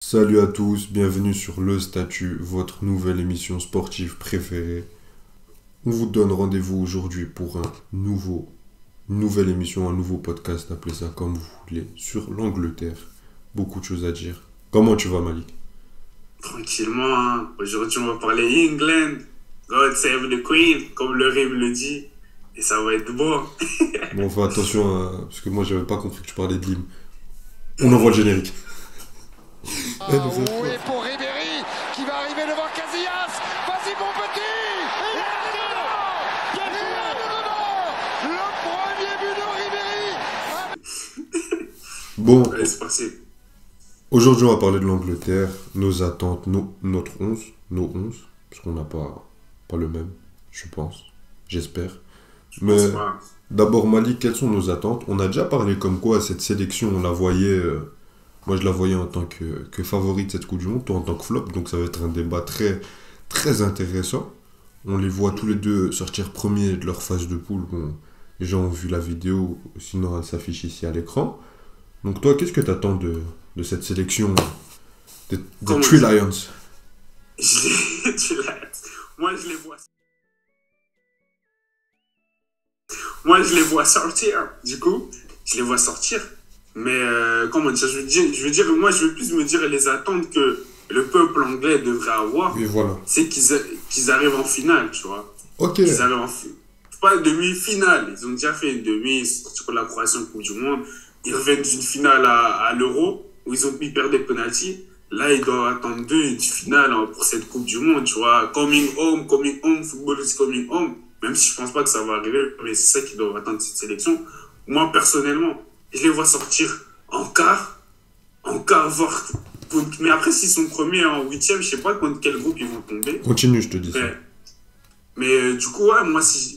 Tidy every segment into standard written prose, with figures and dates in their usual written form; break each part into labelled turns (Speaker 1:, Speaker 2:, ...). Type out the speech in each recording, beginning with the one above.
Speaker 1: Salut à tous, bienvenue sur Le Statut, votre nouvelle émission sportive préférée. On vous donne rendez-vous aujourd'hui pour une nouvelle émission, un nouveau podcast, appelez ça comme vous voulez, sur l'Angleterre. Beaucoup de choses à dire. Comment tu vas, Malik?
Speaker 2: Tranquillement, hein. Aujourd'hui, on va parler England. God save the Queen, comme le rime le dit. Et ça va être bon.
Speaker 1: Bon, fais attention, parce que moi j'avais pas compris que tu parlais de l'hymne. On envoie le générique. Eh,
Speaker 3: Ah
Speaker 1: nous fait
Speaker 3: oui,
Speaker 1: quoi?
Speaker 3: pour Ribéry qui va arriver devant Casillas. Vas-y mon petit. Il est dedans. Le premier but de Ribéry.
Speaker 1: Bon,
Speaker 2: Allez, c'est parti.
Speaker 1: aujourd'hui on va parler de l'Angleterre, nos attentes, notre 11, nos 11, parce qu'on n'a pas le même, je pense, j'espère.
Speaker 2: Je
Speaker 1: Mais
Speaker 2: pense pas.
Speaker 1: d'abord, Malik, quelles sont nos attentes? On a déjà parlé comme quoi cette sélection, on la voyait, moi je la voyais en tant que favori de cette Coupe du Monde, toi en tant que flop, donc ça va être un débat très, très intéressant. On les voit tous les deux sortir premiers de leur phase de poule. Bon, les gens ont vu la vidéo, sinon elle s'affiche ici à l'écran. Donc toi, qu'est-ce que tu attends de cette sélection des
Speaker 2: Comment
Speaker 1: Three
Speaker 2: dire?
Speaker 1: Lions?
Speaker 2: Tu l'as. Moi, je les vois. Moi, je les vois sortir. Du coup, je les vois sortir. Mais comment dire, moi, je veux plus me dire les attentes que le peuple anglais devrait avoir,
Speaker 1: Et voilà.
Speaker 2: c'est qu'ils arrivent en finale, tu vois.
Speaker 1: Ok.
Speaker 2: Qu'ils arrivent en pas une demi-finale. Ils ont déjà fait une demi, sur la Croatie en Coupe du Monde. Ils reviennent d'une finale à l'Euro, où ils perdent des penalties. Là, ils doivent attendre une finale pour cette Coupe du Monde, tu vois. Coming home, football is coming home. Même si je pense pas que ça va arriver, mais c'est ça qu'ils doivent attendre cette sélection. Moi, personnellement, je les vois sortir en quart, voire. Mais après, s'ils sont premiers en huitième, je sais pas contre quel groupe ils vont tomber.
Speaker 1: Continue, je te dis ça.
Speaker 2: Mais du coup, ouais,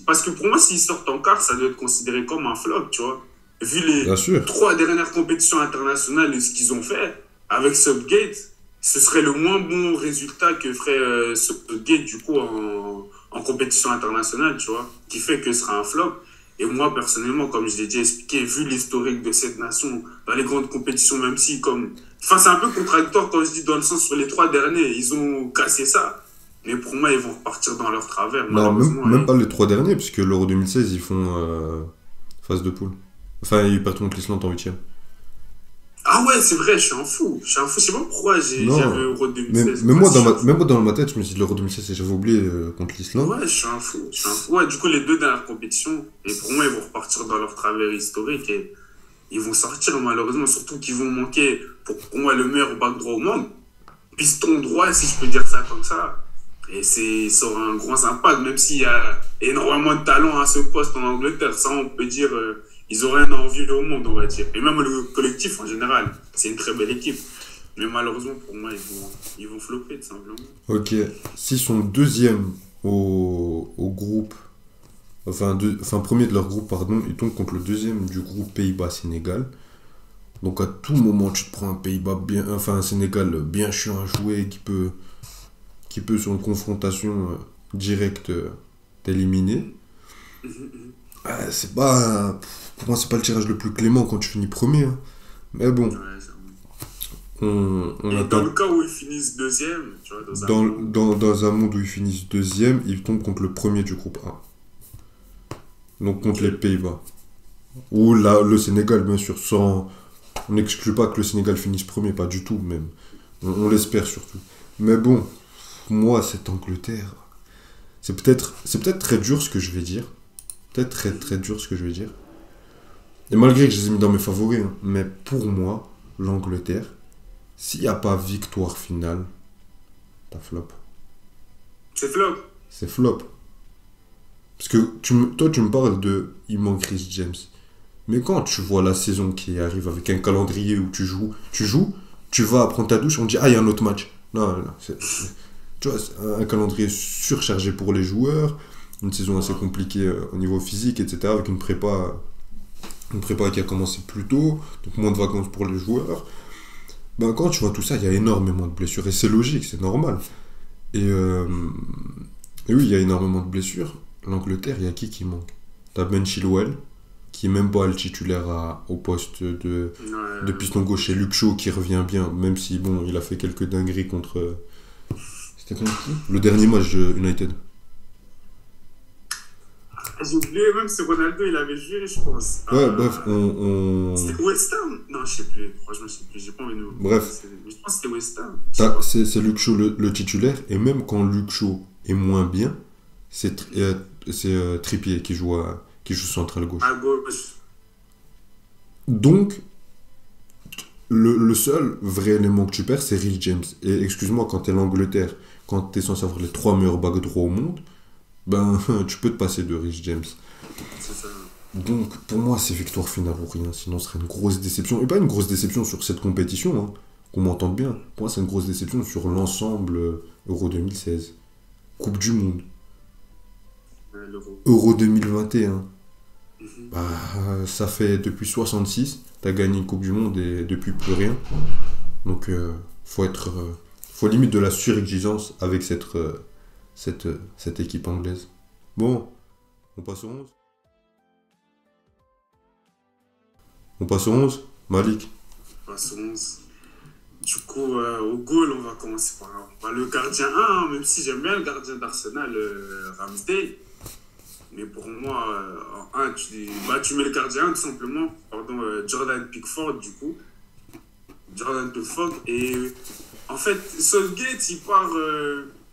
Speaker 2: parce que pour moi, s'ils sortent en quart, ça doit être considéré comme un flop, tu vois. Vu les
Speaker 1: Bien sûr.
Speaker 2: 3 dernières compétitions internationales et ce qu'ils ont fait avec Southgate, ce serait le moins bon résultat que ferait Southgate, du coup, en compétition internationale, tu vois, qui fait que ce sera un flop. Et moi, personnellement, comme je l'ai déjà expliqué, vu l'historique de cette nation dans les grandes compétitions, même si, enfin, c'est un peu contradictoire quand je dis dans le sens sur les 3 derniers, ils ont cassé ça. Mais pour moi, ils vont repartir dans leur travers,
Speaker 1: Non,
Speaker 2: malheureusement.
Speaker 1: même pas les 3 derniers, puisque l'Euro 2016, ils font phase de poule. Enfin, ils perdent contre l'Islande en huitième.
Speaker 2: Ah ouais, c'est vrai, je suis un fou. Je sais pas pourquoi j'avais
Speaker 1: Non,
Speaker 2: Euro
Speaker 1: mais,
Speaker 2: 2016.
Speaker 1: mais
Speaker 2: Moi
Speaker 1: moi,
Speaker 2: aussi, je suis un
Speaker 1: même
Speaker 2: fou.
Speaker 1: moi, dans ma tête, je me suis dit l'Euro 2016, et j'avais oublié contre l'Islande.
Speaker 2: Ouais, je suis un fou. Ouais, du coup, les 2 dernières compétitions, et pour moi, ils vont repartir dans leur travers historique et ils vont sortir, malheureusement, surtout qu'ils vont manquer, pour moi, le meilleur back droit au monde. Piston droit, si je peux dire ça comme ça. Et ça aura un gros impact, même s'il y a énormément de talent à ce poste en Angleterre. Ça, on peut dire, ils auraient un envie au monde, on va dire. Et même le collectif en général. C'est une très belle équipe. Mais malheureusement, pour moi, ils vont flopper, tout simplement.
Speaker 1: Ok, s'ils sont deuxième au groupe, enfin premier de leur groupe, pardon, ils tombent contre le deuxième du groupe Pays-Bas-Sénégal. Donc à tout moment, tu te prends un Pays-Bas bien, enfin un Sénégal bien chiant à jouer, qui peut sur une confrontation directe t'éliminer. C'est pas, pour moi, c'est pas le tirage le plus clément quand tu finis premier, hein. Mais bon,
Speaker 2: Ouais,
Speaker 1: on
Speaker 2: et
Speaker 1: attend.
Speaker 2: dans le cas où ils finissent deuxième, tu vois, dans un
Speaker 1: Dans,
Speaker 2: monde.
Speaker 1: dans un monde où ils finissent deuxième, ils tombent contre le premier du groupe A. Donc contre
Speaker 2: Ok.
Speaker 1: les Pays-Bas. Ou là, le Sénégal, bien sûr, sans. On n'exclut pas que le Sénégal finisse premier, pas du tout, même. On l'espère surtout. Mais bon, moi, cette Angleterre, c'est peut-être très dur ce que je vais dire. Peut-être très très dur ce que je vais dire. Et malgré que je les ai mis dans mes favoris, hein, mais pour moi, l'Angleterre, s'il n'y a pas victoire finale, t'as flop.
Speaker 2: C'est flop.
Speaker 1: C'est flop. Parce que toi, tu me parles de. Il manque Chris James. Mais quand tu vois la saison qui arrive avec un calendrier où tu joues, tu vas prendre ta douche, on te dit, ah, il y a un autre match. Non, non, non. Tu vois, c'est un calendrier surchargé pour les joueurs, une saison assez compliquée au niveau physique, etc. Avec une prépa qui a commencé plus tôt, donc moins de vacances pour les joueurs. Ben, quand tu vois tout ça, il y a énormément de blessures. Et c'est logique, c'est normal. Et oui, il y a énormément de blessures. L'Angleterre, il y a qui manque? T'as Ben Chilwell, qui est même pas le titulaire au poste de piston gauche. Et Luke Shaw qui revient bien, même si bon, il a fait quelques dingueries contre. C'était contre qui? Le dernier match de United.
Speaker 2: J'ai oublié, même si Ronaldo il avait joué, je pense.
Speaker 1: Ouais, bref,
Speaker 2: C'était West Ham? Non, je sais plus. Franchement, je sais plus. J'ai pas envie de.
Speaker 1: Bref.
Speaker 2: Je pense que c'était West Ham.
Speaker 1: C'est Luke Shaw le titulaire, et même quand Luke Shaw est moins bien, c'est Trippier qui joue central gauche.
Speaker 2: À gauche.
Speaker 1: Donc, le seul vrai élément que tu perds, c'est Reece James. Et excuse-moi, quand t'es l'Angleterre, quand t'es censé avoir les 3 meilleurs bacs droits au monde, ben, tu peux te passer de Reece James.
Speaker 2: C'est ça.
Speaker 1: Donc, pour moi, c'est victoire finale ou rien. Sinon, ce serait une grosse déception. Et pas une grosse déception sur cette compétition, hein, qu'on m'entende bien. Pour moi, c'est une grosse déception sur l'ensemble Euro 2016. Coupe du Monde. Euro 2021. Bah, ça fait depuis 66, t'as gagné une Coupe du Monde et depuis plus rien. Donc, faut limite de la surexigence avec cette équipe anglaise. Bon, on passe au 11. On passe au 11, Malik.
Speaker 2: On passe au 11. Du coup, au goal, on va commencer par le gardien 1, même si j'aime bien le gardien d'Arsenal, Ramsdale. Mais pour moi, en 1, tu mets le gardien 1 tout simplement. Jordan Pickford, du coup. Jordan Pickford. Et en fait, Southgate, il part...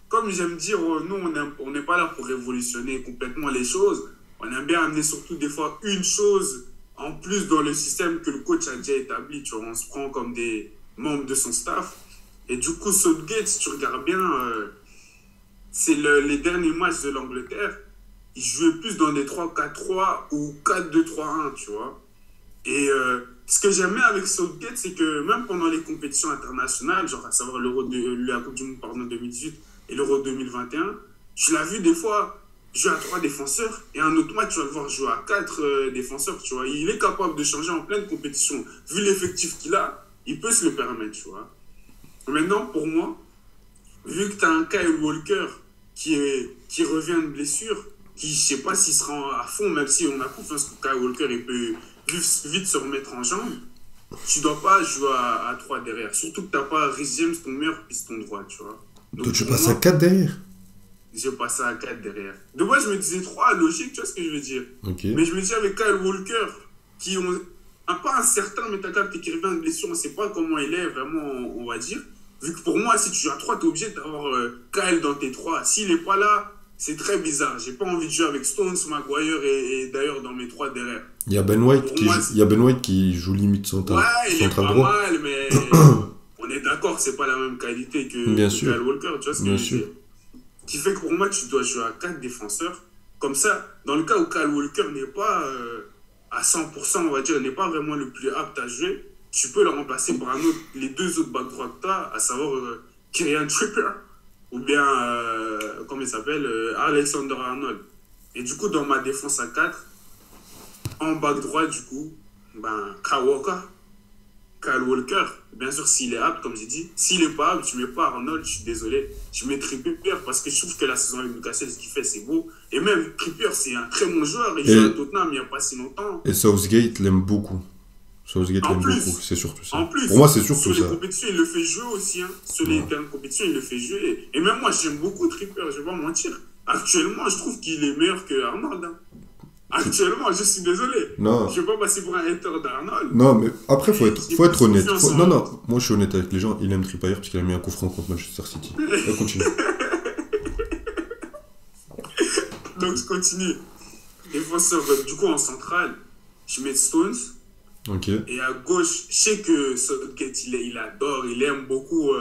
Speaker 2: comme j'aime dire, nous, on n'est pas là pour révolutionner complètement les choses. On aime bien amener surtout des fois une chose en plus dans le système que le coach a déjà établi. Tu vois, on se prend comme des membres de son staff. Et du coup, Southgate, si tu regardes bien, c'est les derniers matchs de l'Angleterre. Il jouait plus dans des 3-4-3 ou 4-2-3-1, tu vois. Et ce que j'aime bien avec Southgate, c'est que même pendant les compétitions internationales, genre à savoir la Coupe du Monde 2018 et l'Euro 2021, tu l'as vu des fois jouer à 3 défenseurs et un autre match, tu vas le voir jouer à 4 défenseurs, tu vois. Il est capable de changer en pleine compétition. Vu l'effectif qu'il a, il peut se le permettre, tu vois. Maintenant, pour moi, vu que tu as un Kyle Walker qui revient de blessure, qui, je sais pas s'il sera à fond, même si on a confiance que Kyle Walker, il peut vite se remettre en jambes, tu dois pas jouer à 3 derrière. Surtout que tu n'as pas Reece James, ton meilleur piston droit, tu vois.
Speaker 1: Donc tu passes à 4 derrière?
Speaker 2: Je passais à 4 derrière. De moi, je me disais 3, logique, tu vois ce que je veux dire.
Speaker 1: Okay.
Speaker 2: Mais je me dis avec Kyle Walker, qui pas un certain, mais t'as capté qui revient de blessure, on sait pas comment il est, vraiment, on va dire. Vu que pour moi, si tu joues à 3, tu es obligé d'avoir Kyle dans tes 3. S'il n'est pas là, c'est très bizarre. J'ai pas envie de jouer avec Stones, Maguire et d'ailleurs dans mes 3 derrière.
Speaker 1: Il y a Ben White qui joue limite central.
Speaker 2: Ouais, il est pas
Speaker 1: droit.
Speaker 2: mal, mais on est d'accord, c'est pas la même qualité que Kyle Walker, tu vois ce que je veux dire. Qui fait que pour moi, tu dois jouer à 4 défenseurs. Comme ça, dans le cas où Kyle Walker n'est pas à 100%, on va dire, n'est pas vraiment le plus apte à jouer, tu peux le remplacer par les 2 autres backs droits que tu as, à savoir Kieran Trippier ou bien, comment il s'appelle, Alexander Arnold. Et du coup, dans ma défense à 4, en back droit, du coup, Kyle Walker, bien sûr, s'il est apte, comme j'ai dit. S'il n'est pas apte, tu ne mets pas Arnold, je suis désolé. Je mets Trippier parce que je trouve que la saison avec Newcastle, ce qu'il fait, c'est beau. Et même Trippier, c'est un très bon joueur. Il joue à Tottenham il n'y a pas si longtemps.
Speaker 1: Et Southgate l'aime beaucoup. C'est surtout ça.
Speaker 2: En plus,
Speaker 1: pour moi, c'est surtout
Speaker 2: sur
Speaker 1: ça.
Speaker 2: les compétitions, il le fait jouer aussi. Hein. Sur les dernières compétitions, il le fait jouer. Et même moi, j'aime beaucoup Trippier, je ne vais pas mentir. Actuellement, je trouve qu'il est meilleur que Arnold. Hein. Actuellement, je suis désolé.
Speaker 1: Non.
Speaker 2: Je ne vais pas passer pour un hater d'Arnold.
Speaker 1: Non, mais après, faut être honnête. Non, moi je suis honnête avec les gens. Il aime Trippier parce qu'il a mis un coup franc contre Manchester City. On continue.
Speaker 2: Donc, je continue. Défenseur, du coup, en centrale, je mets Stones.
Speaker 1: Ok.
Speaker 2: Et à gauche, je sais que Southgate, il adore, il aime beaucoup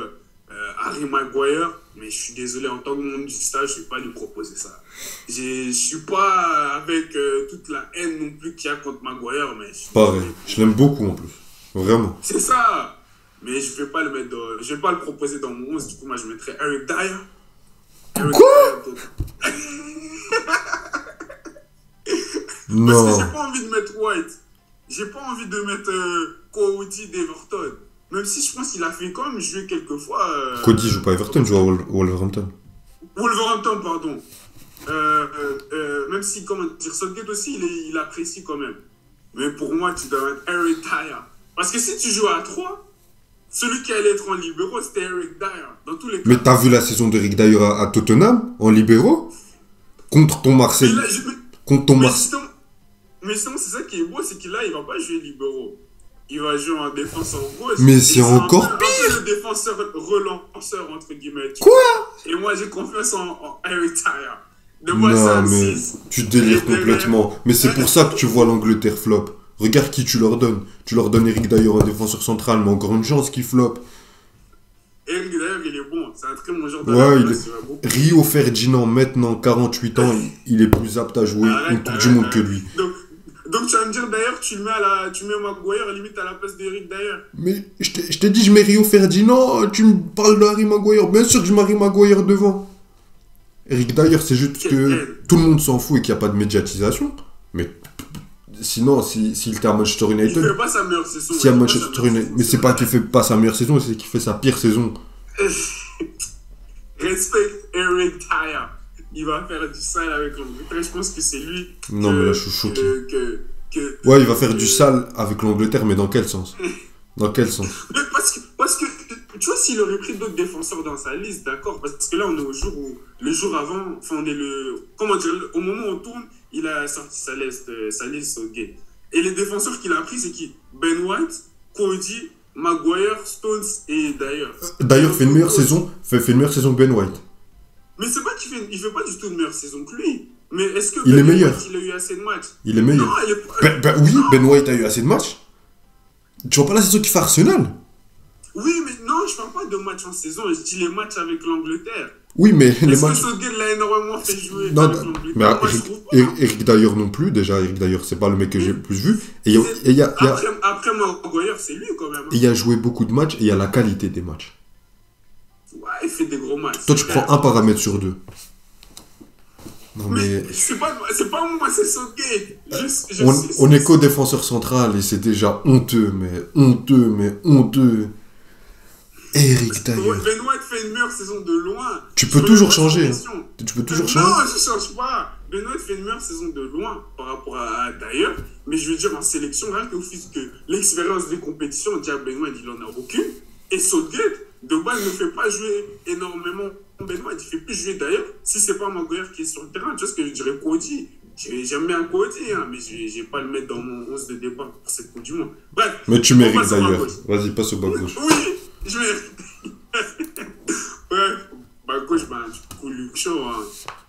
Speaker 2: Harry Maguire. Mais je suis désolé, en tant que membre du stage, je ne vais pas lui proposer ça. Je ne suis pas avec toute la haine non plus qu'il y a contre Maguire. Mais
Speaker 1: pareil, je l'aime beaucoup en plus. Vraiment.
Speaker 2: C'est ça. Mais je ne vais pas le mettre je vais pas le proposer dans mon 11. Du coup, moi, je mettrais Eric Dyer.
Speaker 1: Quoi? Non.
Speaker 2: Parce que j'ai pas envie de mettre White. J'ai pas envie de mettre Cody d'Everton. Même si je pense qu'il a fait quand même jouer quelques fois.
Speaker 1: Cody joue pas Everton, joue à Wolverhampton.
Speaker 2: Wolverhampton, pardon. Même si, comment dire, Southgate aussi, il apprécie quand même. Mais pour moi, tu dois mettre Eric Dyer. Parce que si tu joues à 3, celui qui allait être en libéraux, c'était Eric Dyer. Dans tous les cas.
Speaker 1: Mais t'as vu la saison d'Eric Dyer à Tottenham, en libéraux? Contre ton Marseille.
Speaker 2: Mais là,
Speaker 1: Contre ton Marseille.
Speaker 2: Mais sinon, c'est ça qui est beau, c'est qu'il là, il va pas jouer libéraux. Il va jouer en défenseur gauche.
Speaker 1: Mais c'est encore pire.
Speaker 2: Un peu le défenseur relanceur, entre guillemets.
Speaker 1: Quoi?
Speaker 2: Et moi, j'ai confiance en Eric Dyer. De
Speaker 1: Non,
Speaker 2: moi, ça
Speaker 1: mais tu délires complètement. Mais c'est pour ça que tu vois l'Angleterre flop. Regarde qui tu leur donnes. Tu leur donnes Eric Dyer en défenseur central, mais encore une chance qu'il flop.
Speaker 2: Eric Dyer, il est bon. C'est un très bon joueur de
Speaker 1: Ouais,
Speaker 2: la
Speaker 1: Rio Ferdinand, maintenant 48 ans, il est plus apte à jouer une Coupe du Monde que lui.
Speaker 2: Donc tu vas me dire d'ailleurs, tu mets Maguire limite à la place d'Eric Dyer.
Speaker 1: Mais je t'ai dit, je mets Rio Ferdinand, tu me parles de Harry Maguire. Bien sûr que je mets Harry Maguire devant. Eric Dyer, c'est juste que tout le monde s'en fout et qu'il n'y a pas de médiatisation. Mais sinon, s'il était à Manchester United.
Speaker 2: Il fait pas sa meilleure saison.
Speaker 1: Si à Manchester United. Mais c'est pas qu'il fait pas sa meilleure saison, c'est qu'il fait sa pire saison.
Speaker 2: Respect Eric Dyer. Il va faire du sale avec l'Angleterre. Je pense que c'est lui.
Speaker 1: Non, mais là, je suis choqué.
Speaker 2: Ouais,
Speaker 1: il va faire du sale avec l'Angleterre, mais dans quel sens? Dans quel sens?
Speaker 2: Mais parce que, tu vois, s'il aurait pris d'autres défenseurs dans sa liste, d'accord, parce que là, on est au jour où, le jour avant, enfin, on est comment dire, au moment où on tourne, il a sorti sa liste au gate. Et les défenseurs qu'il a pris, c'est qui? Ben White, Cody, Maguire, Stones et Dyer.
Speaker 1: Dyer fait une meilleure saison, fait une meilleure saison que Ben White.
Speaker 2: Mais c'est pas qu'il fait pas du tout une meilleure saison que lui. Mais est-ce que
Speaker 1: il est meilleur.
Speaker 2: White, il a eu assez de matchs?
Speaker 1: Il est meilleur.
Speaker 2: Non,
Speaker 1: oui, Ben White a eu assez de matchs. Tu vois pas la saison qu'il fait Arsenal?
Speaker 2: Oui, mais non, je parle pas de matchs en saison, je dis les matchs avec l'Angleterre.
Speaker 1: Oui, mais les matchs.
Speaker 2: Est-ce que Southgate l'a énormément fait jouer
Speaker 1: non,
Speaker 2: avec l'Angleterre?
Speaker 1: mais Eric Dyer non plus, déjà. Eric Dyer, c'est pas le mec que j'ai le plus vu.
Speaker 2: Après Maguire, c'est lui quand même.
Speaker 1: Il a joué beaucoup de matchs et il y a la qualité des matchs.
Speaker 2: Ouais, il fait des gros matchs.
Speaker 1: Toi, tu prends un paramètre sur deux. Non, mais
Speaker 2: c'est pas moi, c'est Southgate.
Speaker 1: On est co-défenseur central et c'est déjà honteux. Eric Dyer.
Speaker 2: Ben White fait une meilleure saison de loin.
Speaker 1: Tu peux toujours changer. Tu peux toujours changer.
Speaker 2: Non, je change pas. Ben White fait une meilleure saison de loin par rapport à Dyer. Mais je veux dire, en sélection, rien qu'au fait que l'expérience des compétitions, on dit à Ben White, il en a aucune. Et Southgate, de base, ne fait pas jouer énormément Ben White. Il fait plus jouer Dyer si c'est pas Maguire qui est sur le terrain. Tu vois ce que je dirais, Cody. J'aime bien Cody, hein, mais je vais pas le mettre dans mon 11 de départ pour cette Coupe du Monde. Bref.
Speaker 1: Mais tu mérites Dyer. Vas-y, passe au bas gauche.
Speaker 2: Oui, je vais. Bref, bas gauche, du coup, Luke Shaw. Hein.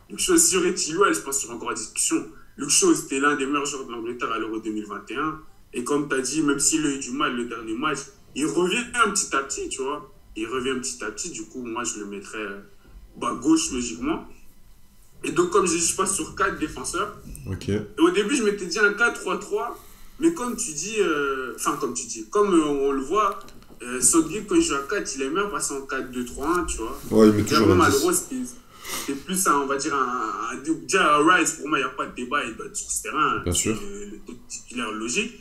Speaker 2: Luke Shaw, si j'aurais Chilwell, je pense qu'il y aura encore la discussion. Luke Shaw, c'était l'un des meilleurs joueurs de l'Angleterre à l'Euro 2021. Et comme tu as dit, même s'il a eu du mal le dernier match, il revient un petit à petit, tu vois. Il revient petit à petit. Du coup, moi, je le mettrais bas gauche, logiquement. Et donc, comme je dis, je passe sur 4 défenseurs.
Speaker 1: Ok.
Speaker 2: Et au début, je m'étais dit un 4-3-3. Mais comme tu dis, comme on le voit, Southgate, quand il joue à 4, il aime bien passer en 4-2-3-1, tu vois.
Speaker 1: Ouais, il met toujours un 10.
Speaker 2: C'est plus, on va dire, déjà, Rice, pour moi, il n'y a pas de débat, il doit être sur ce terrain.
Speaker 1: Bien sûr.
Speaker 2: Le titulaire logique.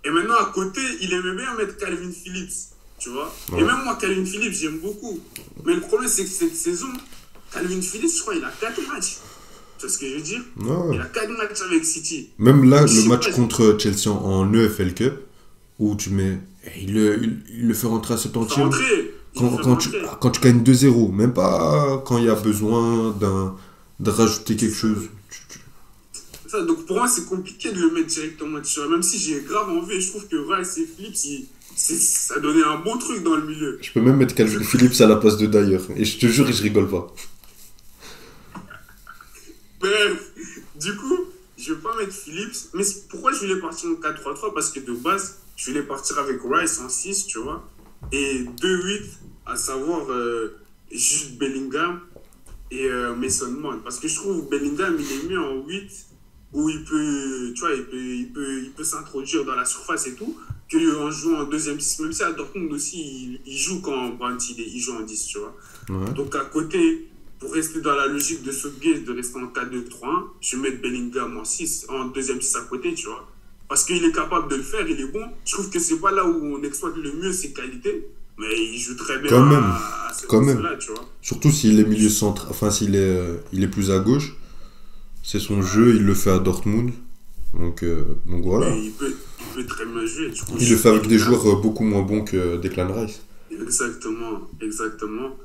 Speaker 2: Et maintenant, à côté, il aimait bien mettre Calvin Phillips, tu vois. Ouais. Et même moi, Calvin Phillips, j'aime beaucoup. Mais le problème, c'est que cette saison, Calvin Phillips, je crois, il a 4 matchs. Tu vois ce que je veux dire?
Speaker 1: Ouais.
Speaker 2: Il a 4 matchs avec City.
Speaker 1: Même là, le match contre Chelsea en EFL Cup, où tu mets... Il le fait rentrer à 70e. Quand tu gagnes 2-0, même pas quand il y a besoin de rajouter quelque chose.
Speaker 2: Ça, donc pour moi, c'est compliqué de le mettre directement titulaire. Même si j'ai grave envie, je trouve que Rice et Phillips, ça donnait un bon truc dans le milieu.
Speaker 1: Je peux même mettre Calvin Phillips à la place de Dyer. Et je te jure, je rigole pas.
Speaker 2: Bref, du coup, je vais pas mettre Phillips. Mais pourquoi je voulais partir en 4-3-3? Parce que de base, je voulais partir avec Rice en 6, tu vois. Et 2-8, à savoir Jude Bellingham et Mason Mount. Parce que je trouve Bellingham, il est mieux en 8, où il peut, tu vois, il peut s'introduire dans la surface et tout, qu'en jouant en deuxième 6. Même si à Dortmund aussi, il joue quand il joue en 10, tu vois. Ouais. Donc à côté, pour rester dans la logique de Southgate, de rester en 4-2-3-1, je vais mettre Bellingham en 6, en deuxième 6 à côté, tu vois. Parce qu'il est capable de le faire, il est bon. Je trouve que c'est pas là où on exploite le mieux ses qualités, mais il joue très bien à ce poste-là, tu vois.
Speaker 1: Surtout s'il est milieu centre, enfin s'il est, il est plus à gauche, c'est son jeu, il le fait à Dortmund. Donc voilà.
Speaker 2: Mais il peut très bien jouer. Du coup,
Speaker 1: Il le fait avec des joueurs beaucoup moins bons que Declan Rice.
Speaker 2: Exactement, exactement.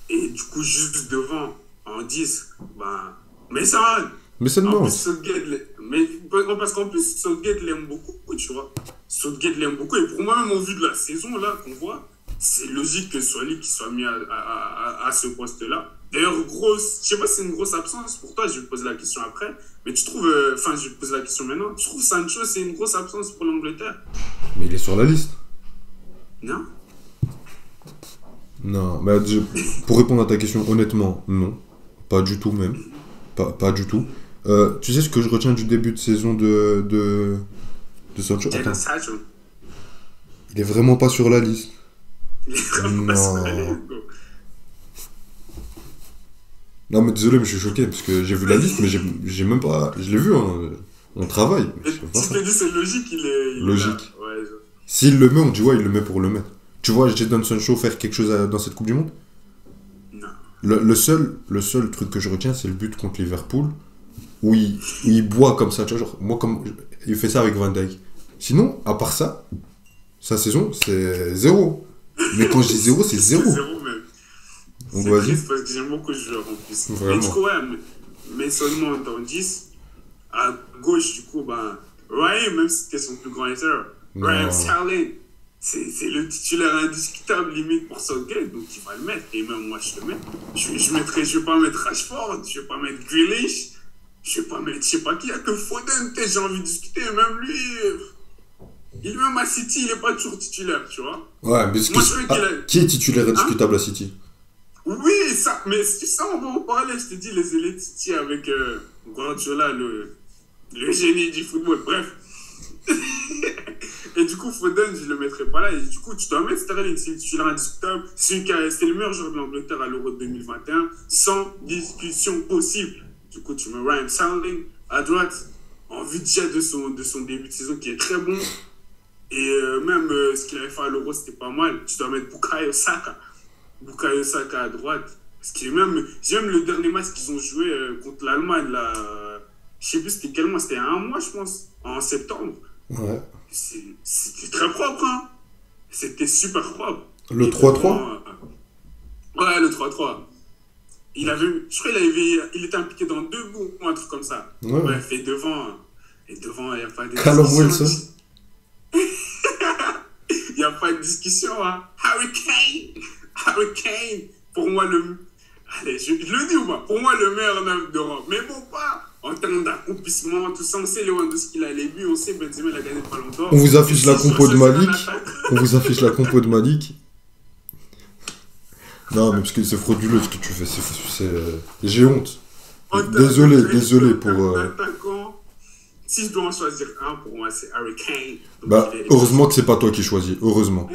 Speaker 2: Et du coup, juste devant, en 10, ben, Mason.
Speaker 1: Mais c'est
Speaker 2: En
Speaker 1: non.
Speaker 2: plus, Southgate, parce qu'en plus, Southgate l'aime beaucoup, tu vois. Southgate l'aime beaucoup. Et pour moi, même au vu de la saison là qu'on voit, c'est logique que ce soit lui qui soit mis à ce poste-là. D'ailleurs, je sais pas si c'est une grosse absence pour toi, je vais te poser la question après. Mais tu trouves, enfin, je vais te poser la question maintenant. Tu trouves Sancho, c'est une grosse absence pour l'Angleterre?
Speaker 1: Mais il est sur la liste.
Speaker 2: Non?
Speaker 1: Non, mais pour répondre à ta question, honnêtement, non. Pas du tout même. Pas du tout. Tu sais ce que je retiens du début de saison de Sancho?
Speaker 2: Jadon
Speaker 1: Attends,
Speaker 2: Sancho.
Speaker 1: il est vraiment pas sur la liste.
Speaker 2: Il est vraiment pas sur la
Speaker 1: Non.
Speaker 2: liste, gros.
Speaker 1: Non, mais désolé, mais je suis choqué parce que j'ai vu la liste, mais j'ai même pas. Je l'ai vu, hein. On travaille. Mais je sais pas
Speaker 2: Tu
Speaker 1: ça.
Speaker 2: te dis, c'est logique, il est
Speaker 1: Logique.
Speaker 2: là. Ouais,
Speaker 1: S'il le met, on dit ouais, il le met pour le mettre. Tu vois Jadon Sancho faire quelque chose dans cette Coupe du Monde?
Speaker 2: non.
Speaker 1: Le seul truc que je retiens, c'est le but contre Liverpool où il boit comme ça. Tu vois, genre, moi, il fait ça avec Van Dijk. Sinon, à part ça, sa saison, c'est zéro. Mais quand je dis zéro, c'est zéro.
Speaker 2: C'est zéro même.
Speaker 1: Donc
Speaker 2: C'est
Speaker 1: vas-y.
Speaker 2: triste parce que j'aime beaucoup ce joueur en plus.
Speaker 1: Vraiment.
Speaker 2: Et du coup, ouais, mais seulement dans 10, à gauche, du coup, ben, Ryan, même si c'était son plus grand hater,
Speaker 1: Non.
Speaker 2: Ryan Sterling, c'est le titulaire indiscutable limite pour Southgate, donc il va le mettre. Et même moi, je le mets. Je vais pas mettre Rashford, je vais pas mettre Grealish, je vais pas mettre, je sais pas qui, il y a que Foden, peut-être j'ai envie de discuter, même lui. Il est même à City, il est pas toujours titulaire, tu vois.
Speaker 1: Ouais, mais
Speaker 2: Moi, je veux qu'il ait-
Speaker 1: qui est titulaire indiscutable à City?
Speaker 2: Oui, ça, mais ça, on va en parler. Je te dis, les élites City avec Guardiola, le génie du football. Bref. Et du coup, Foden, je le mettrai pas là. Et du coup, tu dois mettre Sterling, c'est le titulaire indiscutable. C'était le meilleur joueur de l'Angleterre à l'Euro 2021, sans discussion possible. Du coup, tu mets Ryan Sterling à droite, en vue déjà de son début de saison qui est très bon. Et même ce qu'il avait fait à l'Euro, c'était pas mal. Tu dois mettre Bukayo Saka. Bukayo Saka à droite. Parce que j'aime le dernier match qu'ils ont joué contre l'Allemagne. Là, je sais plus c'était quel mois. C'était un mois, je pense, en septembre.
Speaker 1: Ouais.
Speaker 2: C'était très propre. Hein. C'était super propre.
Speaker 1: Le
Speaker 2: Et
Speaker 1: 3-3
Speaker 2: ouais, le 3-3. Je crois qu'il était impliqué dans 2 buts ou un truc comme ça.
Speaker 1: Ouais.
Speaker 2: Bref, et devant, il n'y a pas de
Speaker 1: Callum
Speaker 2: discussion.
Speaker 1: Wilson.
Speaker 2: Il n'y a pas de discussion. Hein. Harry Kane, pour moi, allez, je le dis ou pas? Pour moi, le meilleur neuf d'Europe. Mais bon, pas en termes d'accomplissement, tout ça. On sait Lewandowski, il a les buts. On sait Benzema, il a gagné le Ballon d'Or.
Speaker 1: On vous affiche la compo de Malik.
Speaker 2: Malik.
Speaker 1: On vous affiche la compo de Malik. Non, mais parce que c'est frauduleux ce que tu fais. J'ai honte. Désolé pour.
Speaker 2: Si je dois en choisir un, pour moi, c'est Harry Kane. Donc,
Speaker 1: Bah, heureusement que c'est pas toi qui choisis. Heureusement.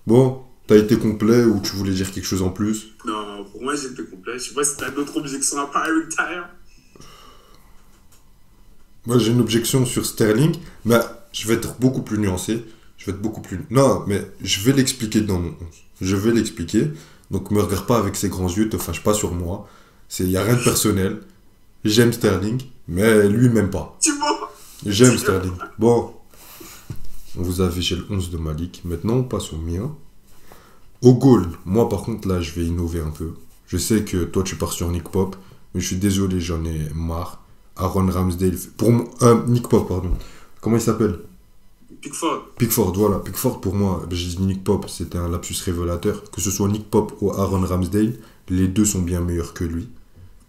Speaker 1: Bon, t'as été complet ou tu voulais dire quelque chose en plus?
Speaker 2: Non, pour moi, j'étais complet. Je sais pas si t'as d'autres objections à part Harry Kane.
Speaker 1: Moi, j'ai une objection sur Sterling, mais je vais être beaucoup plus nuancé. Non, mais je vais l'expliquer dans mon 11. Je vais l'expliquer. Donc, me regarde pas avec ces grands yeux, te fâche pas sur moi. Il n'y a rien de personnel. J'aime Sterling, mais lui, même pas.
Speaker 2: Tu vois?
Speaker 1: J'aime Sterling. Bon, on vous a affiché le 11 de Malik. Maintenant, on passe au mien. Au goal, moi, par contre, là, je vais innover un peu. Je sais que toi, tu pars sur Nick Pope, mais je suis désolé, j'en ai marre. Aaron Ramsdale. Nick Pope, pardon. Comment il s'appelle? Pickford, voilà. Pickford, pour moi, j'ai dit Nick Pope, c'était un lapsus révélateur. Que ce soit Nick Pope ou Aaron Ramsdale, les deux sont bien meilleurs que lui.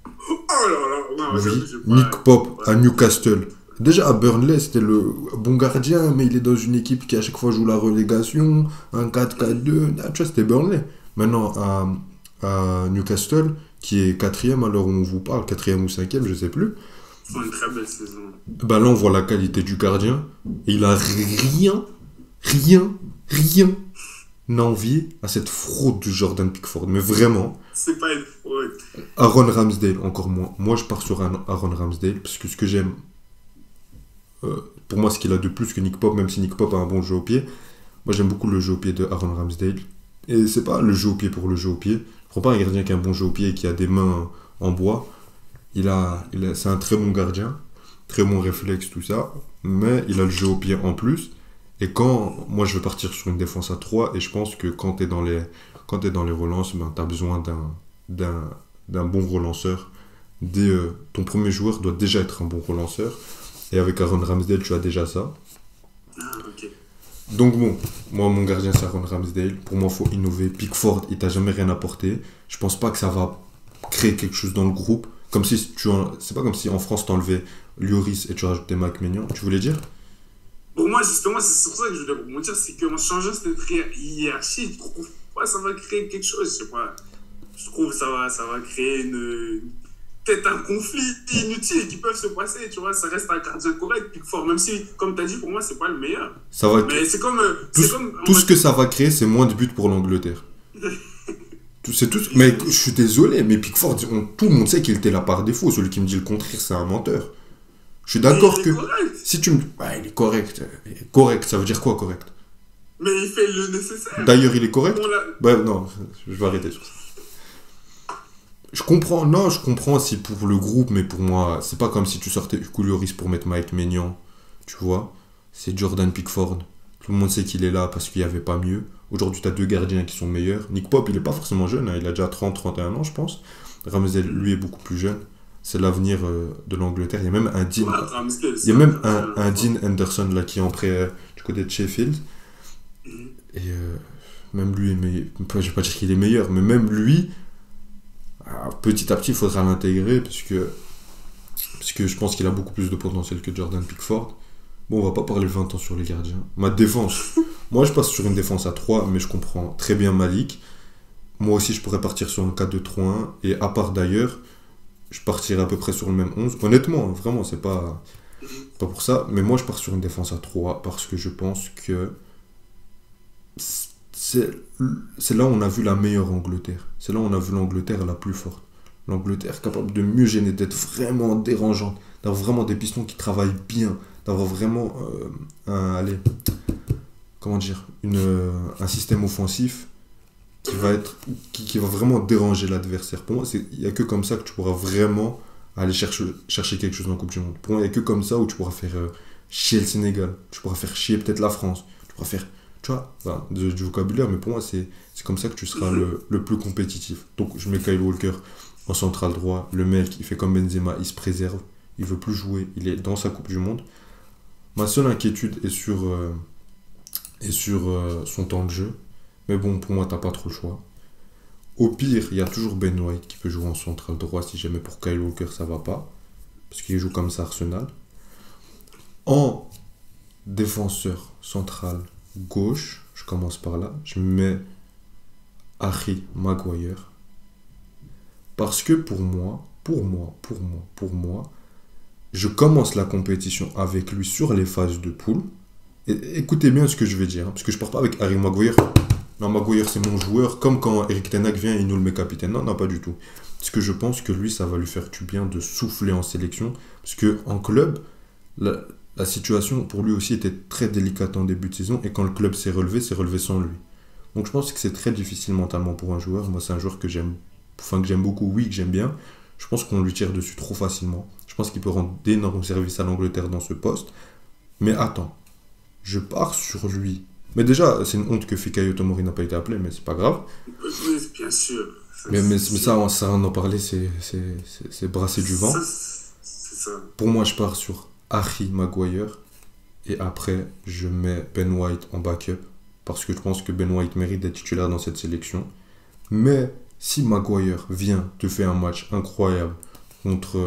Speaker 2: Oh là là, non,
Speaker 1: Oui,
Speaker 2: je pas...
Speaker 1: Nick Pope à Newcastle. Déjà à Burnley, c'était le bon gardien, mais il est dans une équipe qui à chaque fois joue la relégation, un 4-4-2. Ah, tu vois, c'était Burnley. Maintenant, à Newcastle, qui est 4ème à l'heure où on vous parle, 4ème ou 5ème, je sais plus.
Speaker 2: C'est une très belle saison.
Speaker 1: Bah là, on voit la qualité du gardien. Et il a rien envié à cette fraude de Jordan Pickford. Mais vraiment.
Speaker 2: C'est pas une fraude.
Speaker 1: Aaron Ramsdale, encore moins. Moi, je pars sur Aaron Ramsdale, parce que ce que j'aime, pour moi, ce qu'il a de plus que Nick Pope, même si Nick Pope a un bon jeu au pied, moi, j'aime beaucoup le jeu au pied de Aaron Ramsdale. Et c'est pas le jeu au pied pour le jeu au pied. Je prends pas un gardien qui a un bon jeu au pied et qui a des mains en bois. C'est un très bon gardien. très bon réflexe, tout ça, mais il a le jeu au pied en plus. Et quand moi je vais partir sur une défense à 3, et je pense que quand t'es dans les relances, ben, tu as besoin d'un bon relanceur. Ton premier joueur doit déjà être un bon relanceur. Et avec Aaron Ramsdale, tu as déjà ça.
Speaker 2: Ah, ok.
Speaker 1: Donc bon, moi mon gardien c'est Aaron Ramsdale. Pour moi, il faut innover. Pickford, il t'a jamais rien apporté. Je pense pas que ça va créer quelque chose dans le groupe. C'est pas comme si en France t'enlevais Lloris et tu rajoutais Mike Maignan. Tu voulais dire?
Speaker 2: Pour moi, justement, c'est sur ça que je voulais rebondir, c'est qu'en changeant cette hiérarchie, je trouve pas ça va créer quelque chose, je sais pas. Je trouve que ça va créer peut-être un conflit inutile qui peuvent se passer, tu vois. Ça reste un gardien correct, Pickford, même si, comme tu as dit, pour moi, c'est pas le meilleur.
Speaker 1: Ça va
Speaker 2: Mais c'est comme.
Speaker 1: tout ce que ça va créer, c'est moins de buts pour l'Angleterre. C'est tout. Mais je suis désolé, mais Pickford, tout le monde sait qu'il était là par défaut. Celui qui me dit le contraire, c'est un menteur. Je suis d'accord que.
Speaker 2: Correct.
Speaker 1: Si tu me. Ouais, il est correct. Correct, ça veut dire quoi, correct?
Speaker 2: Mais il fait le nécessaire.
Speaker 1: D'ailleurs, il est correct? Bah, non, je vais arrêter sur ça. Je comprends si pour le groupe, mais pour moi, c'est pas comme si tu sortais Hugo Lloris pour mettre Mike Maignan. Tu vois? C'est Jordan Pickford. Tout le monde sait qu'il est là parce qu'il n'y avait pas mieux. Aujourd'hui, tu as deux gardiens qui sont meilleurs. Nick Pope, il est pas forcément jeune, hein, il a déjà 30-31 ans, je pense. Ramsdale, lui, est beaucoup plus jeune. C'est l'avenir de l'Angleterre. Il y a même un Dean, un Dean Henderson là, qui est en prêt du côté de Sheffield. Et même lui, je vais pas dire qu'il est meilleur, mais même lui, petit à petit, il faudra l'intégrer parce que je pense qu'il a beaucoup plus de potentiel que Jordan Pickford. Bon, on va pas parler 20 ans sur les gardiens. Ma défense, moi je passe sur une défense à 3, mais je comprends très bien Malik. Moi aussi, je pourrais partir sur un 4-2-3-1, et à part d'ailleurs, je partirais à peu près sur le même 11. Honnêtement, vraiment, c'est pas pour ça, mais moi je pars sur une défense à 3 parce que je pense que c'est là où on a vu la meilleure Angleterre. C'est là où on a vu l'Angleterre la plus forte. L'Angleterre capable de mieux gêner, d'être vraiment dérangeante, d'avoir vraiment des pistons qui travaillent bien, d'avoir vraiment un système offensif qui va vraiment déranger l'adversaire. Pour moi, il n'y a que comme ça que tu pourras vraiment aller chercher quelque chose dans la Coupe du Monde. Pour moi, il n'y a que comme ça où tu pourras faire chier le Sénégal, tu pourras faire chier peut-être la France, tu pourras faire, tu vois, du vocabulaire, mais pour moi, c'est comme ça que tu seras le plus compétitif. Donc, je mets Kyle Walker en central droit. Le mec, il fait comme Benzema, il se préserve, il veut plus jouer, il est dans sa Coupe du Monde. Ma seule inquiétude est sur son temps de jeu. Mais bon, pour moi, t'as pas trop le choix. Au pire, il y a toujours Ben White qui peut jouer en central droit si jamais pour Kyle Walker ça va pas. Parce qu'il joue comme ça Arsenal. En défenseur central gauche, je commence par là, je mets Harry Maguire. Parce que pour moi, je commence la compétition avec lui sur les phases de poule. Et écoutez bien ce que je vais dire, hein, parce que je pars pas avec Harry Maguire. Non, Maguire c'est mon joueur, comme quand Eric Ten Hag vient et il nous le met capitaine. Non, pas du tout. Parce que je pense que lui, ça va lui faire du bien de souffler en sélection. Parce qu'en club, la situation pour lui aussi était très délicate en début de saison. Et quand le club s'est relevé sans lui. Donc je pense que c'est très difficile mentalement pour un joueur. Moi, c'est un joueur que j'aime beaucoup, oui, que j'aime bien. Je pense qu'on lui tire dessus trop facilement. Je pense qu'il peut rendre d'énormes services à l'Angleterre dans ce poste. Mais attends, je pars sur lui. Mais déjà, c'est une honte que Fikayo Tomori n'a pas été appelé, mais c'est pas grave.
Speaker 2: Oui, bien sûr.
Speaker 1: Mais ça, on en parlait, c'est brasser du vent.
Speaker 2: C'est ça.
Speaker 1: Pour moi, je pars sur Harry Maguire. Et après, je mets Ben White en backup. Parce que je pense que Ben White mérite d'être titulaire dans cette sélection. Mais si Maguire vient te faire un match incroyable contre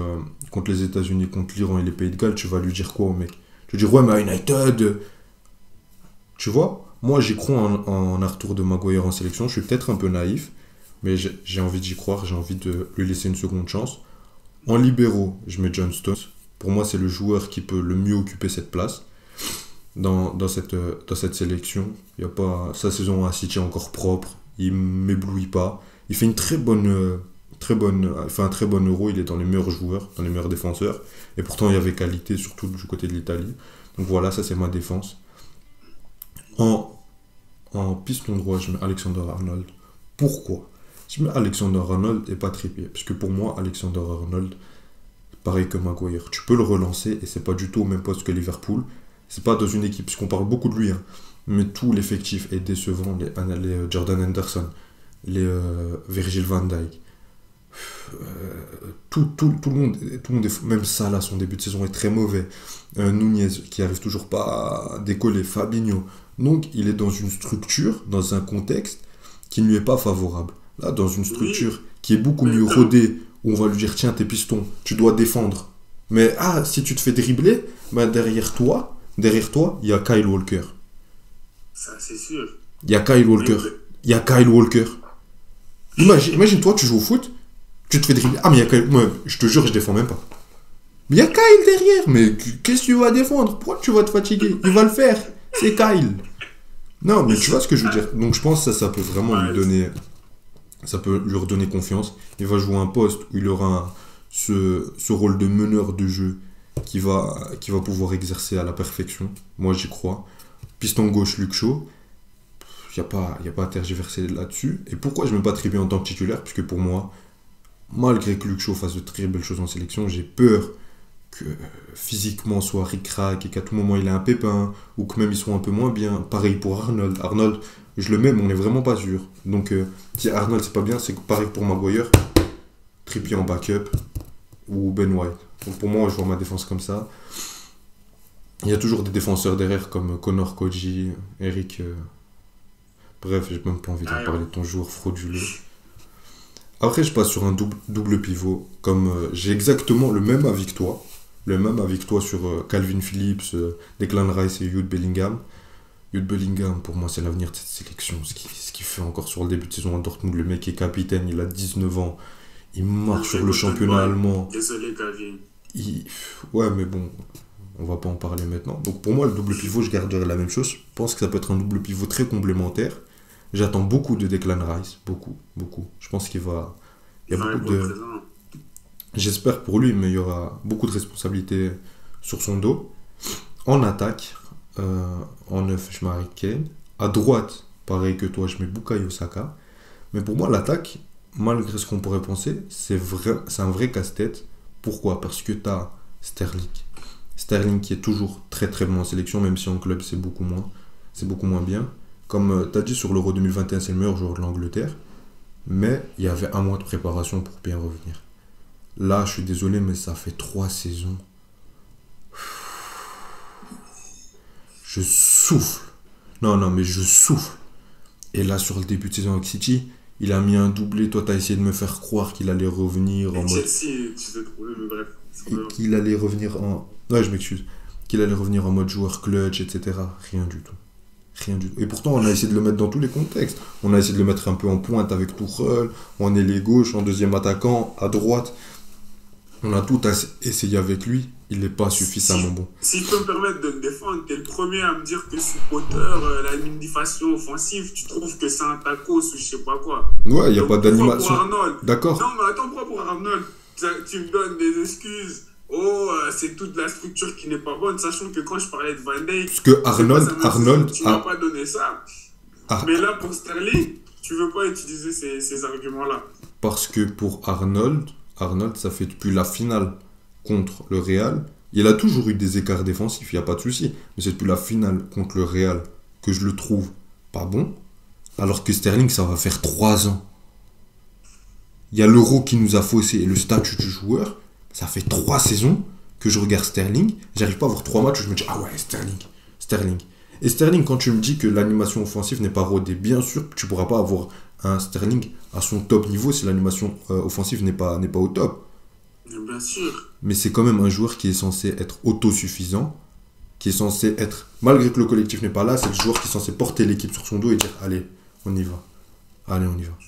Speaker 1: les États-Unis, contre l'Iran et les Pays de Galles, tu vas lui dire quoi au mec? Tu vas dire, ouais, mais United. Tu vois, moi j'y crois en un retour de Maguire en sélection. Je suis peut-être un peu naïf, mais j'ai envie d'y croire, j'ai envie de lui laisser une seconde chance. En libéraux, je mets John Stones. Pour moi, c'est le joueur qui peut le mieux occuper cette place dans cette sélection. Il y a pas, sa saison à City est encore propre, il m'éblouit pas. Il fait un très bon Euro, il est dans les meilleurs joueurs, dans les meilleurs défenseurs. Et pourtant, il y avait qualité, surtout du côté de l'Italie. Donc voilà, ça c'est ma défense. En piston droit, je mets Alexander-Arnold. Pourquoi? Je mets Alexander-Arnold et pas Trippier. Parce que pour moi, Alexander-Arnold, pareil que Maguire. Tu peux le relancer et c'est pas du tout au même poste que Liverpool. C'est pas dans une équipe, puisqu'on parle beaucoup de lui, hein, mais tout l'effectif est décevant. Les Jordan Henderson, les Virgil van Dijk, tout le monde même Salah, son début de saison est très mauvais. Nunez qui arrive toujours pas à décoller, Fabinho. Donc il est dans une structure, dans un contexte qui ne lui est pas favorable. Là, dans une structure qui est beaucoup mieux rodée, où on va lui dire tiens, tes pistons, tu dois défendre. Mais si tu te fais dribbler, derrière toi, il y a Kyle Walker.
Speaker 2: Ça, c'est sûr.
Speaker 1: Il y a Kyle Walker. Imagine-toi, tu joues au foot, tu te fais dribbler. Mais il y a Kyle. Moi, je te jure, je défends même pas. Mais il y a Kyle derrière. Mais qu'est-ce que tu vas défendre? Pourquoi tu vas te fatiguer? Il va le faire. C'est Kyle. Non, mais tu vois ce que je veux dire. Donc je pense que ça peut vraiment lui donner. Ça peut lui redonner confiance. Il va jouer un poste où il aura ce rôle de meneur de jeu qui va pouvoir exercer à la perfection. Moi, j'y crois. Piston gauche, Luke Shaw. Il n'y a pas à tergiverser là-dessus. Et pourquoi je ne mets pas Trippier en tant que titulaire? Puisque pour moi, malgré que Luke Shaw fasse de très belles choses en sélection, j'ai peur que physiquement soit ric-rac et qu'à tout moment il ait un pépin ou que même il soit un peu moins bien. Pareil pour Arnold. Arnold, je le mets, mais on n'est vraiment pas sûr. Donc, si Arnold c'est pas bien, c'est pareil pour Maguire. Trippier en backup ou Ben White. Donc pour moi, je vois ma défense comme ça. Il y a toujours des défenseurs derrière comme Connor Koji, Eric. Bref, j'ai même pas envie d'en parler de ton joueur frauduleux. Après, je passe sur un double pivot. Comme j'ai exactement le même avis que toi. Sur Calvin Phillips, Declan Rice et Jude Bellingham. Jude Bellingham, pour moi, c'est l'avenir de cette sélection. Ce qu'il fait encore sur le début de saison à Dortmund. Le mec est capitaine, il a 19 ans. Il marche sur le championnat allemand.
Speaker 2: Désolé, Calvin.
Speaker 1: Ouais, mais bon, on va pas en parler maintenant. Donc pour moi, le double pivot, je garderai la même chose. Je pense que ça peut être un double pivot très complémentaire. J'attends beaucoup de Declan Rice. Beaucoup. Je pense qu'il va... Il y a beaucoup de... J'espère pour lui, mais il y aura beaucoup de responsabilités sur son dos. En attaque, en neuf, je mets Harry Kane. À droite, pareil que toi, je mets Bukayo Saka. Mais pour moi, l'attaque, malgré ce qu'on pourrait penser, c'est un vrai casse-tête. Pourquoi? Parce que tu as Sterling qui est toujours très très bon en sélection, même si en club c'est beaucoup moins bien. Comme tu as dit, sur l'Euro 2021, c'est le meilleur joueur de l'Angleterre. Mais il y avait un mois de préparation pour bien revenir. Là, je suis désolé, mais ça fait 3 saisons. Je souffle. Non, mais je souffle. Et là, sur le début de saison avec City, il a mis un doublé. Toi, tu as essayé de me faire croire qu'il allait revenir en mode...
Speaker 2: Chelsea, tu t'es trouvé, mais bref.
Speaker 1: Qu'il allait revenir en... Ouais, je m'excuse. Qu'il allait revenir en mode joueur clutch, etc. Rien du tout. Et pourtant, on a essayé de le mettre dans tous les contextes. On a essayé de le mettre un peu en pointe avec Tuchel, en ailier gauche, en deuxième attaquant, à droite. On a tout essayé avec lui. Il n'est pas suffisamment bon.
Speaker 2: Si je peux me permettre de le défendre, tu es le premier à me dire que sous Potter, l'animation offensive, tu trouves que c'est un tacos ou je sais pas quoi.
Speaker 1: Ouais, il n'y a pas d'animation. D'accord.
Speaker 2: Non, mais attends, pourquoi pour Arnold tu me donnes des excuses? C'est toute la structure qui n'est pas bonne, sachant que quand je parlais de Van Dijk,
Speaker 1: parce que Arnold
Speaker 2: tu m'as pas donné ça. Mais là, pour Sterling, tu veux pas utiliser ces arguments-là.
Speaker 1: Parce que pour Arnold, ça fait depuis la finale contre le Real, il a toujours eu des écarts défensifs, il n'y a pas de souci. Mais c'est depuis la finale contre le Real que je le trouve pas bon. Alors que Sterling, ça va faire 3 ans. Il y a l'Euro qui nous a faussé et le statut du joueur. Ça fait 3 saisons que je regarde Sterling. J'arrive pas à voir 3 matchs où je me dis ah ouais, Sterling. Et Sterling, quand tu me dis que l'animation offensive n'est pas rodée, bien sûr que tu pourras pas avoir un Sterling à son top niveau si l'animation offensive n'est pas au top.
Speaker 2: Bien sûr.
Speaker 1: Mais c'est quand même un joueur qui est censé être autosuffisant, qui est censé être, malgré que le collectif n'est pas là, c'est le joueur qui est censé porter l'équipe sur son dos et dire allez, on y va.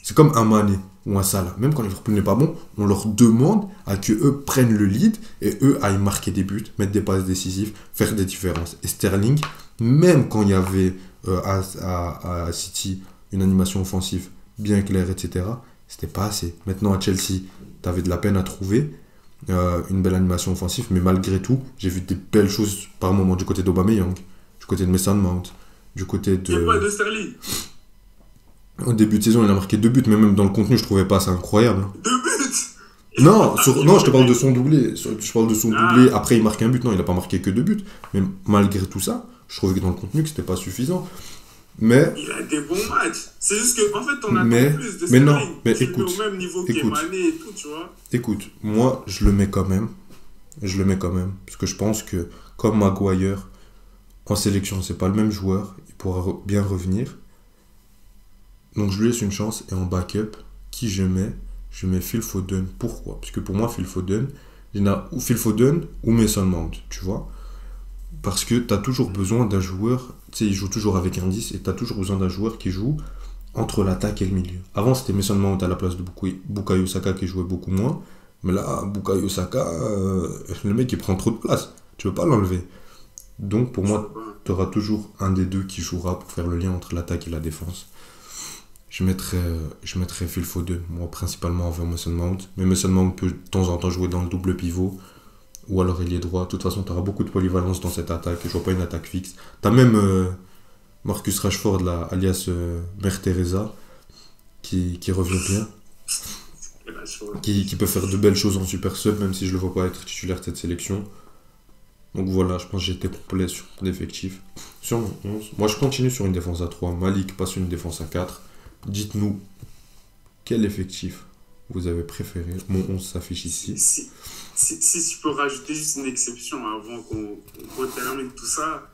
Speaker 1: C'est comme un Mané ou un Salah. Même quand Liverpool n'est pas bon, on leur demande à que eux prennent le lead et eux aillent marquer des buts, mettre des passes décisives, faire des différences. Et Sterling, même quand il y avait à City une animation offensive bien claire, etc., c'était pas assez. Maintenant à Chelsea, tu avais de la peine à trouver une belle animation offensive, mais malgré tout, j'ai vu des belles choses par moment du côté d'Aubameyang, du côté de Mason Mount, du côté de...
Speaker 2: Il n'y a pas de Sterling.
Speaker 1: Au début de saison, il a marqué 2 buts, mais même dans le contenu, je trouvais pas ça incroyable.
Speaker 2: 2 buts.
Speaker 1: Non, non, je te parle de son doublé. Je parle de son
Speaker 2: Ah.
Speaker 1: doublé. Après, il marque un but. Non, il n'a pas marqué que 2 buts. Mais malgré tout ça, je trouvais que dans le contenu, que c'était pas suffisant. Mais,
Speaker 2: Il a des bons matchs. C'est juste qu'en fait, on attend
Speaker 1: Mais-
Speaker 2: plus de
Speaker 1: mais non,
Speaker 2: Sterling.
Speaker 1: mais
Speaker 2: Tu le mets
Speaker 1: écoute,
Speaker 2: au même niveau
Speaker 1: écoute.
Speaker 2: qu'Emané et tout, tu vois.
Speaker 1: écoute, moi, je le mets quand même. Je le mets quand même. Parce que je pense que, comme Maguire, en sélection, c'est pas le même joueur. Il pourra bien revenir. Donc, je lui laisse une chance. Et en backup, qui je mets? Je mets Phil Foden. Pourquoi? Parce que pour moi, Phil Foden, il y en a ou Phil Foden ou Mason Mount, tu vois. Parce que tu as toujours besoin d'un joueur, tu sais, il joue toujours avec un 10 et tu as toujours besoin d'un joueur qui joue entre l'attaque et le milieu. Avant, c'était Mason Mount à la place de Bukayo Saka qui jouait beaucoup moins. Mais là, Bukayo Saka, le mec, il prend trop de place. Tu veux pas l'enlever. Donc, pour moi, tu auras toujours un des deux qui jouera pour faire le lien entre l'attaque et la défense. Je mettrais Phil Foden, moi, principalement avant Mason Mount. Mais Mason Mount peut de temps en temps jouer dans le double pivot. Ou alors il est droit. De toute façon, tu auras beaucoup de polyvalence dans cette attaque. Je vois pas une attaque fixe. Tu as même Marcus Rashford, là, alias Mère Teresa, qui revient bien. Qui peut faire de belles choses en super sub, même si je le vois pas être titulaire de cette sélection. Donc voilà, je pense que j'ai été complet sur l'effectif. Sur mon 11, moi je continue sur une défense à 3. Malik passe une défense à 4. Dites-nous quel effectif vous avez préféré. Mon 11 s'affiche ici.
Speaker 2: Si je peux rajouter juste une exception avant qu'on termine tout ça,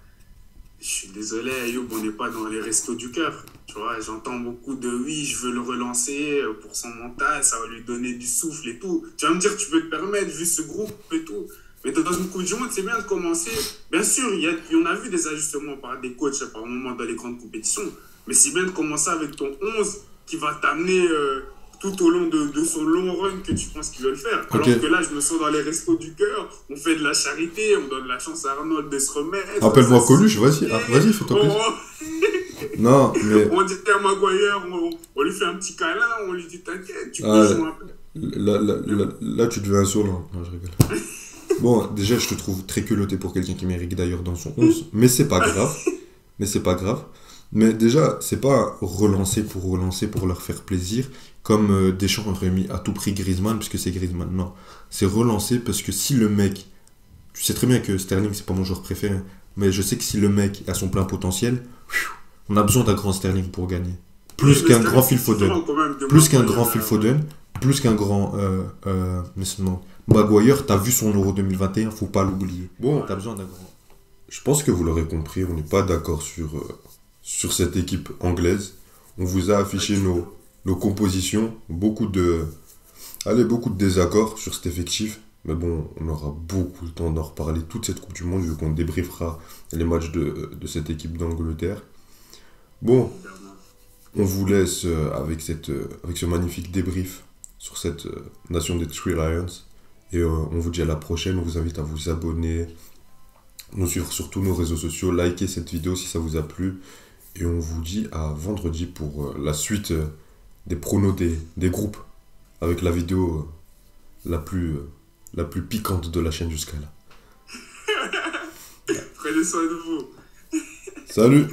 Speaker 2: je suis désolé, Ayoub, on n'est pas dans les restos du cœur. Tu vois, j'entends beaucoup de oui, je veux le relancer pour son mental, ça va lui donner du souffle et tout. Tu vas me dire, tu peux te permettre, vu ce groupe et tout. Mais dans une Coupe du Monde, c'est bien de commencer. Bien sûr, on a vu des ajustements par des coachs par moment dans les grandes compétitions. Mais c'est bien de commencer avec ton 11 qui va t'amener tout au long de son long run que tu penses qu'il veut le faire. Alors
Speaker 1: Ok.
Speaker 2: que là, je me sens dans les restos du cœur, on fait de la charité, on donne la chance à Arnold de se remettre.
Speaker 1: Appelle-moi
Speaker 2: Ça,
Speaker 1: Coluche, vas-y, vas-y, fais-toi plaisir. Non, mais
Speaker 2: On dit à Maguire, on lui fait un petit câlin, on lui dit t'inquiète, tu peux
Speaker 1: Ah,
Speaker 2: jouer un peu.
Speaker 1: là, tu deviens insolent. Non, je rigole. Bon, déjà, je te trouve très culotté pour quelqu'un qui mérite d'ailleurs dans son 11, mais c'est pas grave. Mais déjà, c'est pas relancer pour leur faire plaisir, comme Deschamps aurait mis à tout prix Griezmann, puisque c'est Griezmann. Non, c'est relancer parce que si le mec, tu sais très bien que Sterling, c'est pas mon joueur préféré, mais je sais que si le mec a son plein potentiel, on a besoin d'un grand Sterling pour gagner. Plus qu'un grand Phil Foden. Plus qu'un grand Phil Foden, plus qu'un grand Maguire, t'as vu son Euro 2021, faut pas l'oublier. Bon, t'as besoin d'un grand. Je pense que vous l'aurez compris, on n'est pas d'accord sur cette équipe anglaise. On vous a affiché nos compositions, beaucoup de désaccords sur cet effectif. Mais bon, on aura beaucoup le temps d'en reparler toute cette Coupe du Monde, vu qu'on débriefera les matchs de cette équipe d'Angleterre. Bon, on vous laisse avec ce magnifique débrief sur cette nation des Three Lions. Et on vous dit à la prochaine. On vous invite à vous abonner, nous suivre sur tous nos réseaux sociaux, liker cette vidéo si ça vous a plu. Et on vous dit à vendredi pour la suite des pronos des groupes, avec la vidéo la plus piquante de la chaîne jusqu'à là.
Speaker 2: Prenez soin de vous.
Speaker 1: Salut!